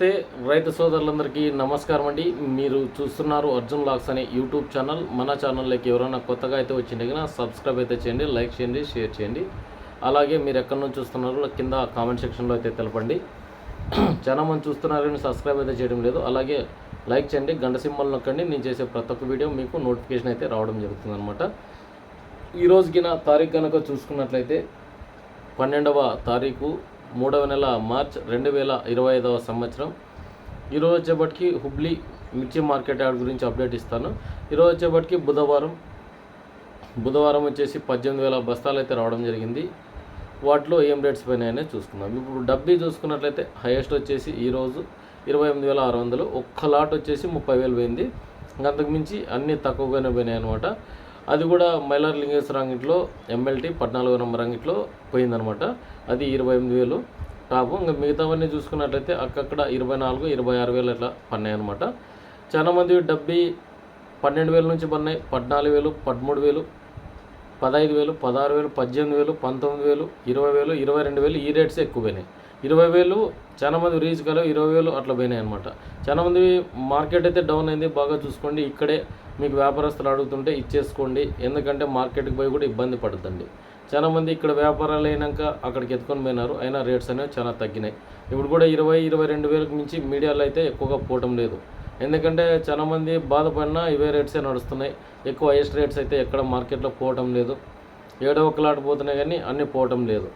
నమస్తే రైతు సోదరులందరికీ నమస్కారం అండి. మీరు చూస్తున్నారు అర్జున్ లాగ్స్ అనే యూట్యూబ్ ఛానల్. మన ఛానల్లోకి ఎవరైనా కొత్తగా అయితే వచ్చింటే కనుక సబ్స్క్రైబ్ అయితే చేయండి, లైక్ చేయండి, షేర్ చేయండి. అలాగే మీరు ఎక్కడి నుంచి చూస్తున్నారో కింద కామెంట్ సెక్షన్లో అయితే తెలపండి. చాలా మంది చూస్తున్నారు కానీ సబ్స్క్రైబ్ అయితే చేయడం లేదు. అలాగే లైక్ చేయండి, గంట సింబల్ నొక్కండి. నేను చేసే ప్రతి ఒక్క వీడియో మీకు నోటిఫికేషన్ అయితే రావడం జరుగుతుంది అనమాట. ఈరోజుకి నా తారీఖు కనుక చూసుకున్నట్లయితే 12వ తారీఖు 3వ నెల మార్చ్ 2025వ సంవత్సరం. ఈరోజు వచ్చేపటికి హుబ్లీ మిర్చి మార్కెట్ యార్డ్ గురించి అప్డేట్ ఇస్తాను. ఈరోజు వచ్చేపటికి బుధవారం వచ్చేసి 18,000 బస్తాలు అయితే రావడం జరిగింది. వాటిలో ఏం రేట్స్ పోయినాయనే చూసుకుందాం. ఇప్పుడు డబ్బీ చూసుకున్నట్లయితే హైయెస్ట్ వచ్చేసి ఈరోజు 28,600, ఒక్క లాట్ వచ్చేసి 30,000 పోయింది. అంతకు మించి అన్నీ తక్కువగానే పోయినాయి అనమాట. అది కూడా మైలార్ లింగేశ్వర అంగిట్లో ఎంఎల్టీ 14వ నెంబర్ అంగిట్లో పోయిందనమాట. అది 28,000 టాపు. ఇంకా మిగతావన్నీ చూసుకున్నట్లయితే అక్కడక్కడ 24,000, 26,000 అట్లా పన్నాయి అనమాట. చాలామంది డబ్బీ 12,000 నుంచి పన్నాయి, 14,000, 13,000, 15,000, 16,000, 18,000, 19,000, 20,000, 22,000 ఈ రేట్స్ ఎక్కువ పోయినాయి. 20,000 చాలామంది రీచ్ కాలేవు, 20,000 అట్లా పోయినాయి అనమాట. చాలామంది మార్కెట్ అయితే డౌన్ అయింది. బాగా చూసుకోండి. ఇక్కడే మీకు వ్యాపారస్తులు అడుగుతుంటే ఇచ్చేసుకోండి, ఎందుకంటే మార్కెట్కి పోయి కూడా ఇబ్బంది పడుతుంది. చాలామంది ఇక్కడ వ్యాపారాలు అయినాక అక్కడికి ఎత్తుకొని పోయినారు, అయినా రేట్స్ అనేవి చాలా తగ్గినాయి. ఇప్పుడు కూడా 20,000-22,000 మించి మీడియాలో అయితే ఎక్కువగా పోవటం లేదు. ఎందుకంటే చాలామంది బాధపడినా ఇవే రేట్సే నడుస్తున్నాయి. ఎక్కువ హైయెస్ట్ రేట్స్ అయితే ఎక్కడ మార్కెట్లో పోవటం లేదు. ఏడో ఒక లాట్ పోతున్నాయి కానీ అన్నీ పోవటం లేదు.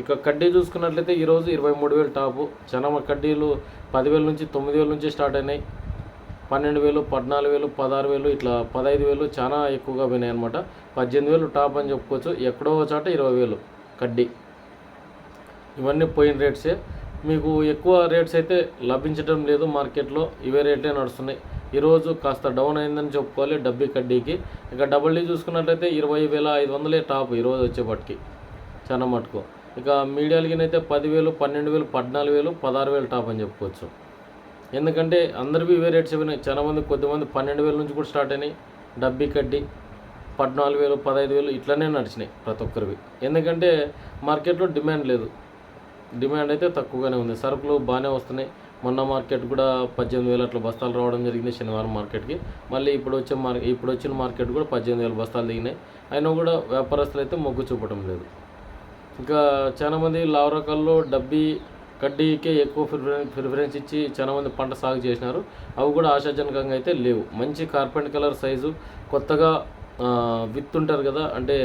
ఇక కడ్డీ చూసుకున్నట్లయితే ఈరోజు 23,000 టాపు. చాలా కడ్డీలు 10,000 నుంచి 9,000 నుంచి స్టార్ట్ అయినాయి. 12,000, 14,000, 16,000 ఇట్లా 15,000 చాలా ఎక్కువగా పోయినాయి అనమాట. 18,000 టాప్ అని చెప్పుకోవచ్చు. ఎక్కడో చోట 20,000 కడ్డీ. ఇవన్నీ పోయిన రేట్సే. మీకు ఎక్కువ రేట్స్ అయితే లభించడం లేదు మార్కెట్లో. ఇవే రేట్లే నడుస్తున్నాయి. ఈరోజు కాస్త డౌన్ అయిందని చెప్పుకోవాలి డబ్బీ కడ్డీకి. ఇక డబుల్ డీ చూసుకున్నట్లయితే 20,500 టాప్ ఈరోజు వచ్చేపటికి చాలా మటుకు. ఇక మీడియాలకినైతే 10,000, 12,000, 14,000, 16,000 టాప్ అని చెప్పుకోవచ్చు. ఎందుకంటే అందరివి ఇవే రేట్స్ ఇవ్వనాయి. చాలామంది కొద్దిమంది 12,000 నుంచి కూడా స్టార్ట్ అయినాయి. డబ్బీ కడ్డీ 14,000, 15,000 ఇట్లనే నడిచినాయి ప్రతి ఒక్కరివి. ఎందుకంటే మార్కెట్లో డిమాండ్ లేదు, డిమాండ్ అయితే తక్కువగానే ఉంది. సరుకులు బాగానే వస్తున్నాయి. మొన్న మార్కెట్ కూడా 18,000 అట్లా బస్తాలు రావడం జరిగింది శనివారం మార్కెట్కి. మళ్ళీ ఇప్పుడు వచ్చిన మార్కెట్ కూడా 18,000 బస్తాలు దిగినాయి. అయినా కూడా వ్యాపారస్తులు అయితే మొగ్గు చూపడం లేదు. ఇంకా చాలామంది లావు రకాల్లో డబ్బీ కడ్డీకే ఎక్కువ ప్రిఫరెన్స్ ఇచ్చి చాలామంది పంట సాగు చేసినారు. అవి కూడా ఆశాజనకంగా అయితే లేవు. మంచి కార్పెంట్ కలర్ సైజు కొత్తగా విత్తుంటారు కదా, అంటే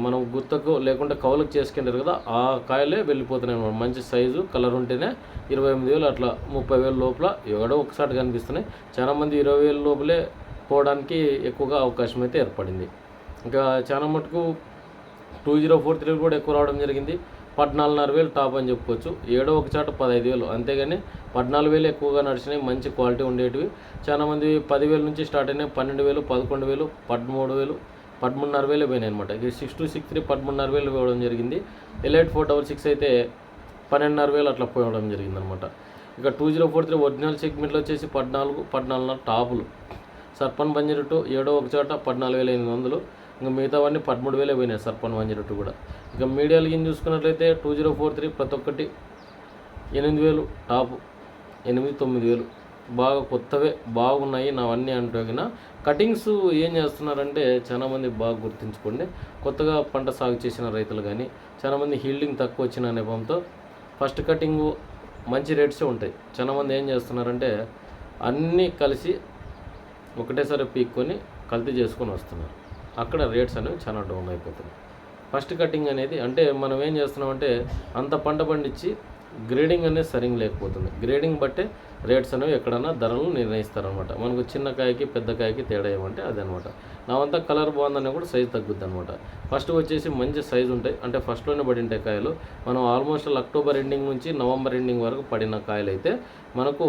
మనం గుత్తకు లేకుంటే కౌలుకు చేసుకుంటారు కదా, ఆ కాయలే వెళ్ళిపోతున్నాయి అన్నమాట. మంచి సైజు కలర్ ఉంటేనే 28,000 అట్లా 30,000 లోపల ఎవడో ఒకసారి కనిపిస్తున్నాయి. చాలామంది 20,000 లోపలే పోవడానికి ఎక్కువగా అవకాశం అయితే ఏర్పడింది. ఇంకా చాలా మటుకు 2043 కూడా ఎక్కువ రావడం జరిగింది. 14,500 టాప్ అని చెప్పుకోవచ్చు. ఏడో ఒక చాట 15,000, అంతేగాని 14,000 ఎక్కువగా నడిచినాయి. మంచి క్వాలిటీ ఉండేటివి. చాలామంది 10,000 నుంచి స్టార్ట్ అయినాయి. 12,000, 11,000, 13,000, 13,500 పోయినాయి అనమాట. ఇది 6263 13,500 పోవడం జరిగింది. ఎలైట్ 466 అయితే 12,500 అట్లా పోవడం జరిగిందనమాట. ఇక 2043 ఒరిజినల్ సెగ్మెంట్లో వచ్చేసి 14,500 టాపులు. సర్పన్ 102 ఏడో ఒక చాట 14,800. ఇంకా మిగతావన్నీ 13,000 పోయినాయి సర్పన్ 102 కూడా. ఇక మీడియాలు ఏం చూసుకున్నట్లయితే 2043 ప్రతి ఒక్కటి 8,000 టాపు, 8,000-9,000 బాగా కొత్తవే బాగున్నాయి నావన్నీ అంటోగిన. కటింగ్స్ ఏం చేస్తున్నారంటే చాలామంది బాగా గుర్తుంచుకోండి. కొత్తగా పంట సాగు చేసిన రైతులు కానీ చాలామంది హీల్డింగ్ తక్కువ వచ్చిన నెపంతో ఫస్ట్ కటింగు మంచి రేట్సే ఉంటాయి. చాలామంది ఏం చేస్తున్నారంటే అన్నీ కలిసి ఒకటేసారి పీక్కొని కల్తీ చేసుకొని వస్తున్నారు. అక్కడ రేట్స్ అనేవి చాలా డౌన్ అయిపోతున్నాయి. ఫస్ట్ కటింగ్ అనేది అంటే మనం ఏం చేస్తున్నామంటే అంత పంట పండించి గ్రేడింగ్ అనేది సరిగ్గా లేకపోతుంది. గ్రేడింగ్ బట్టే రేట్స్ అనేవి ఎక్కడన్నా ధరలు నిర్ణయిస్తారనమాట. మనకు చిన్న కాయకి పెద్ద కాయకి తేడా ఏమంటే అదనమాట. నావంతా కలర్ బాగుందనే కూడా సైజు తగ్గుద్ది అనమాట. ఫస్ట్ వచ్చేసి మంచి సైజు ఉంటాయి, అంటే ఫస్ట్లోనే పడి ఉంటాయి కాయలు. మనం ఆల్మోస్ట్ అక్టోబర్ ఎండింగ్ నుంచి నవంబర్ ఎండింగ్ వరకు పడిన కాయలు అయితే మనకు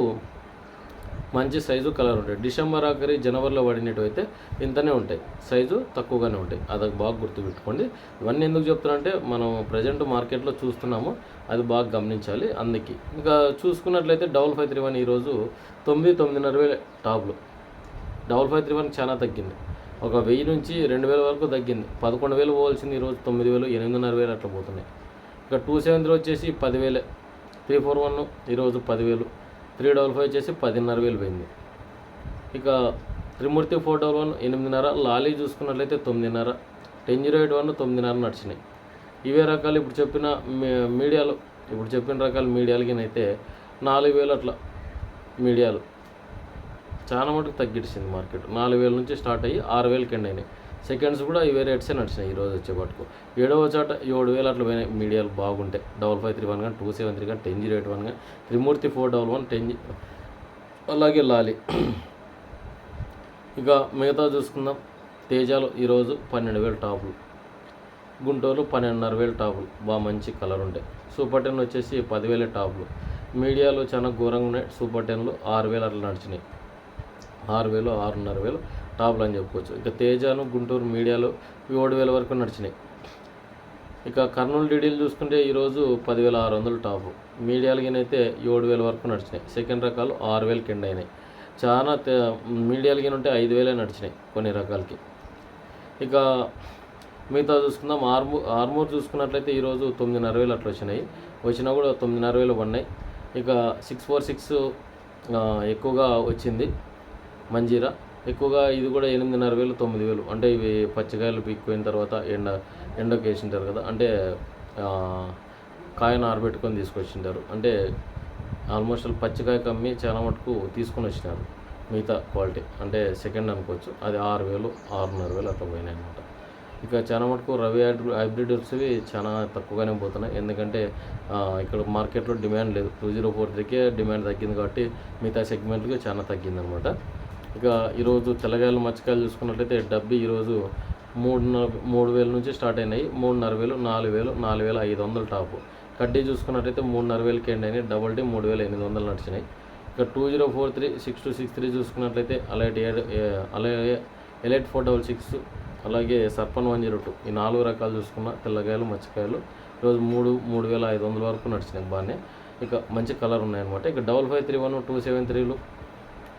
మంచి సైజు కలర్ ఉంటాయి. డిసెంబర్ ఆఖరి జనవరిలో పడినట్టు అయితే ఇంతనే ఉంటాయి, సైజు తక్కువగానే ఉంటాయి. అది బాగా గుర్తుపెట్టుకోండి. ఇవన్నీ ఎందుకు చెప్తున్నానంటే మనం ప్రజెంట్ మార్కెట్లో చూస్తున్నాము, అది బాగా గమనించాలి. అందుకే ఇంకా చూసుకున్నట్లయితే 5531 ఈరోజు 9,900 టాప్లు. 5531 చాలా తగ్గింది. ఒక 1000 నుంచి 2,000 వరకు తగ్గింది. 11,000 పోవాల్సింది ఈరోజు 9,000, 8,500 అట్లా పోతున్నాయి. ఇక 273 వచ్చేసి 10,000. 341 ఈరోజు 10,000. 355 వచ్చేసి 10,500 పోయింది. ఇక త్రిమూర్తి 411 8,500, లాలీ చూసుకున్నట్లయితే 9,500, 1008 9,500 నడిచినాయి. ఇవే రకాలు ఇప్పుడు చెప్పిన మీడియాలో రకాల మీడియాలకినైతే 4,000 అట్లా మీడియాలు చాలా మటుకు తగ్గిడిచింది మార్కెట్. 4,000 నుంచి స్టార్ట్ అయ్యి 6,000కి ఎండ్ అయినాయి. సెకండ్స్ కూడా ఇవే రేట్సే నడిచినాయి ఈరోజు వచ్చేపాటుకు. 7వ చాట 7,000 అట్లా పోయినాయి మీడియాలు బాగుంటాయి. 5531 కానీ, 273 కానీ, 1008 కానీ, త్రిమూర్తి 411, 10 అలాగే లాలీ. ఇక మిగతా చూసుకుందాం. తేజాలు ఈరోజు 12,000 టాపులు, గుంటూరు 12,500 టాపులు, బాగా మంచి కలర్ ఉంటాయి. సూపర్ 10 వచ్చేసి 10,000 టాపులు. మీడియాలు చాలా ఘోరంగా ఉన్నాయి. సూపర్ 10లు 6,000 అట్లా నడిచినాయి. 6,000, 6,500 టాపులు అని చెప్పుకోవచ్చు. ఇక తేజాను గుంటూరు మీడియాలు 7,000 వరకు నడిచినాయి. ఇక కర్నూలు డీడీలు చూసుకుంటే ఈరోజు 10,600 టాపు, మీడియాలకినైతే 7,000 వరకు నడిచినాయి. సెకండ్ రకాలు 6,000కి ఎండ్ అయినాయి. చాలా మీడియాలకి ఉంటే 5,000 నడిచినాయి కొన్ని రకాలకి. ఇక మిగతా చూసుకుందాం. ఆర్మూర్ చూసుకున్నట్లయితే ఈరోజు 9,500 అట్లా వచ్చినా కూడా 9,500 పడినాయి. ఇక 646 ఎక్కువగా వచ్చింది. మంజీరా ఎక్కువగా, ఇది కూడా 8,500 9,000. అంటే ఇవి పచ్చికాయలు పీక్కుపోయిన తర్వాత ఎండకు వేసింటారు కదా, అంటే కాయను ఆరబెట్టుకొని తీసుకొచ్చింటారు. అంటే ఆల్మోస్ట్ పచ్చికాయ కమ్మి చాలా మటుకు తీసుకొని వచ్చినారు. మిగతా క్వాలిటీ అంటే సెకండ్ అనుకోవచ్చు, అది 6,000 6,500 అట్లా పోయినాయి అనమాట. ఇక చాలా మటుకు రవి హైబ్రిడ్స్ చాలా తక్కువగానే పోతున్నాయి. ఎందుకంటే ఇక్కడ మార్కెట్లో డిమాండ్ లేదు. 2043కే డిమాండ్ తగ్గింది కాబట్టి మిగతా సెగ్మెంట్కి చాలా తగ్గిందనమాట. ఇక ఈరోజు తెల్లగాయలు మచ్చకాయలు చూసుకున్నట్లయితే డబ్బి ఈరోజు 3,000 నుంచి స్టార్ట్ అయినాయి. 3,500, 4,000, 4,500 టాపు. కడ్డీ చూసుకున్నట్లయితే 3,500కి ఎండ్ అయినాయి. డబల్ టీ 3,800 నడిచినాయి. ఇక 2043 6263 చూసుకున్నట్లయితే అలాగే ఎలైట్ 466, అలాగే సర్పన్ 102, ఈ 4 రకాలు చూసుకున్న తెల్లగాయలు మచ్చకాయలు ఈరోజు 3,500 వరకు నడిచినాయి బాగానే. ఇక మంచి కలర్ ఉన్నాయన్నమాట. ఇక 5531, 273లు,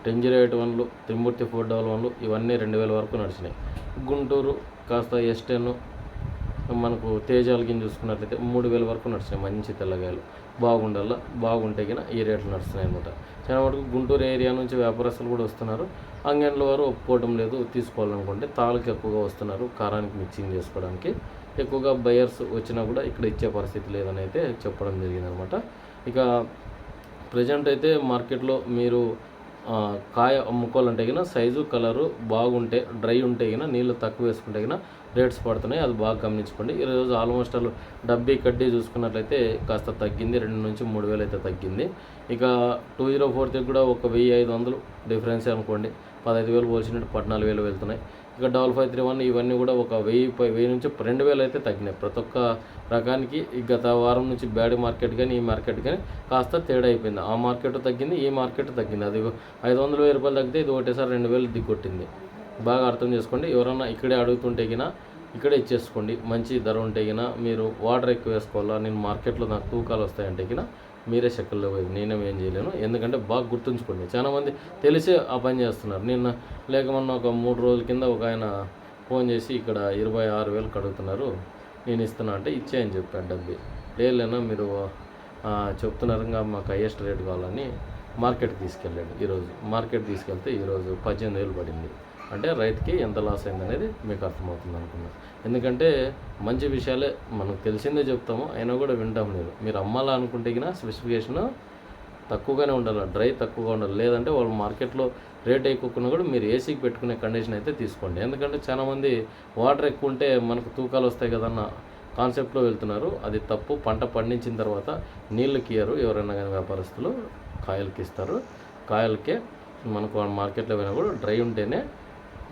1008 త్రిమూర్తి 411 ఇవన్నీ 2,000 వరకు నడిచినాయి. గుంటూరు కాస్త S10 మనకు తేజాలకి చూసుకున్నట్లయితే 3,000 వరకు నడిచినాయి. మంచి తెల్లగాయలు బాగుంటే కినా ఈ రేట్లు నడుస్తున్నాయి అనమాట. చాలా మటుకు గుంటూరు ఏరియా నుంచి వ్యాపారస్తులు కూడా వస్తున్నారు. అంగన్ల వారు ఒప్పుకోవడం లేదు. తీసుకోవాలనుకుంటే తాళ్ళకి ఎక్కువగా వస్తున్నారు, కారానికి మిక్సింగ్ చేసుకోవడానికి. ఎక్కువగా బయర్స్ వచ్చినా కూడా ఇక్కడ ఇచ్చే పరిస్థితి లేదని అయితే చెప్పడం జరిగిందనమాట. ఇక ప్రజెంట్ అయితే మార్కెట్లో మీరు కాయ అమ్ముకోవాలంటే కినా సైజు కలరు బాగుంటే, డ్రై ఉంటే కినా, నీళ్ళు తక్కువ వేసుకుంటే కినా రేట్స్ పడుతున్నాయి. అది బాగా గమనించుకోండి. ఈరోజు ఆల్మోస్ట్ డబ్బీ కడ్డీ చూసుకున్నట్లయితే కాస్త తగ్గింది. 2 నుంచి 3,000 అయితే తగ్గింది. ఇక 2043 కూడా 1,500 డిఫరెన్స్ అనుకోండి. 15,000 పోల్చినట్టు 14,000 వెళ్తున్నాయి. ఇక 5531 ఇవన్నీ కూడా 1,000 నుంచి 2,000 అయితే తగ్గినాయి ప్రతి ఒక్క రకానికి. గత వారం నుంచి బ్యాడ్ మార్కెట్ కానీ ఈ మార్కెట్ కానీ కాస్త తేడా అయిపోయింది. ఆ మార్కెట్ తగ్గింది, ఈ మార్కెట్ తగ్గింది. అది 500 1000 రూపాయలు తగ్గితే ఇది ఒకటేసారి 2,000 దిగొట్టింది. బాగా అర్థం చేసుకోండి. ఎవరన్నా ఇక్కడే అడుగుతుంటే గినా ఇక్కడే ఇచ్చేసుకోండి. మంచి ధర ఉంటే గినా మీరు వాటర్ ఎక్కువ వేసుకోవాలా, నేను మార్కెట్లో నాకు తూకాలు వస్తాయంటే గినా మీరే చెక్కల్లో పోయి నేనేం చేయలేను. ఎందుకంటే బాగా గుర్తుంచుకోండి, చాలామంది తెలిసే ఆ పని చేస్తున్నారు. నిన్న లేకమన్నా ఒక 3 రోజుల కింద ఒక ఆయన ఫోన్ చేసి ఇక్కడ 26,000 అడుగుతున్నారు, నేను ఇస్తున్నా అంటే ఇచ్చేయని చెప్పాను. డబ్బి లేనా మీరు చెప్తున్నారు ఇంకా మాకు హైయెస్ట్ రేట్ కావాలని మార్కెట్కి తీసుకెళ్ళాడు. ఈరోజు మార్కెట్ తీసుకెళ్తే ఈరోజు 18,000 పడింది. అంటే రైతుకి ఎంత లాస్ అయిందనేది మీకు అర్థమవుతుంది అనుకున్నాను. ఎందుకంటే మంచి విషయాలే మనకు తెలిసిందే చెప్తాము, అయినా కూడా వింటాం లేదు. మీరు అమ్మాలా అనుకుంటే కినా స్పెసిఫికేషన్ తక్కువగానే ఉండాలి, డ్రై తక్కువగా ఉండాలి. లేదంటే వాళ్ళు మార్కెట్లో రేట్ ఎక్కువకున్నా కూడా మీరు ఏసీకి పెట్టుకునే కండిషన్ అయితే తీసుకోండి. ఎందుకంటే చాలామంది వాటర్ ఎక్కువ ఉంటే మనకు తూకాలు వస్తాయి కదన్న కాన్సెప్ట్లో వెళ్తున్నారు. అది తప్పు. పంట పండించిన తర్వాత నీళ్ళకి ఇయ్యరు ఎవరైనా కానీ వ్యాపారస్తులు, కాయలకి ఇస్తారు. కాయలకే మనకు మార్కెట్లో పోయినా కూడా డ్రై ఉంటేనే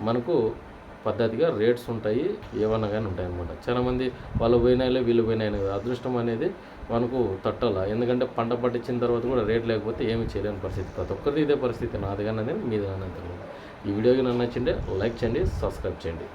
మనకు పద్ధతిగా రేట్స్ ఉంటాయి, ఏమన్నా కానీ ఉంటాయన్నమాట. చాలామంది వాళ్ళు పోయినాయిలే వీళ్ళు పోయినాయి కదా, అదృష్టం అనేది మనకు తట్టాల. ఎందుకంటే పంట పట్టించిన తర్వాత కూడా రేట్ లేకపోతే ఏమి చేయలేని పరిస్థితి. ప్రతి ఒక్కరిది ఇదే పరిస్థితి, నాది కానీ అనేది మీది కానీ తెలియదు. ఈ వీడియోకి నన్ను నచ్చింటే లైక్ చేయండి, సబ్స్క్రైబ్ చేయండి.